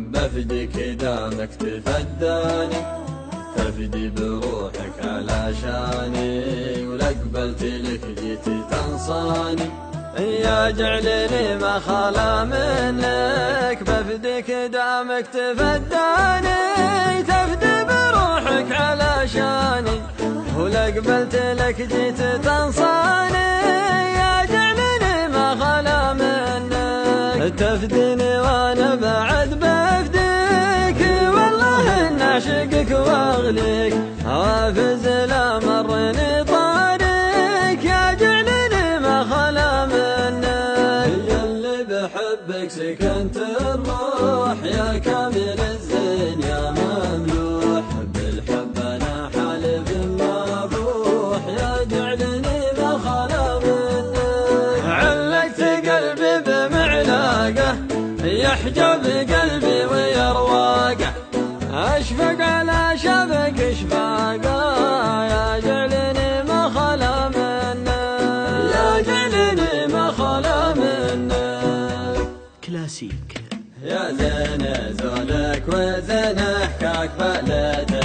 بفديك دامك تفداني، تفدي بروحك علشاني، ولا قبلت لك جيت تنصاني. يا جعلني ما خلا منك، بفديك دامك تفداني، تفدي بروحك علشاني، ولا قبلت لك جيت تنصاني. يا جعلني ما خلا منك، تفديني وانا بعد بفديك، والله ان اعشقك واغليك، حوافز لا مرني طاريك. يا جعلني ما خلا منك، يا اللي بحبك سكنت الروح، يا كامل الزين يا مملوح، بالحب انا حالف ما بروح. يا جعلني ما خلا منك، علقت قلبي بمعلاقه، يحجب قلبي ويرواقه، اشفق على شبك اشفاقه. يا جعلني ما خلا منك، يا جعلني ما خلا منك. كلاسيك. يا زين زولك وزين حكاك بلد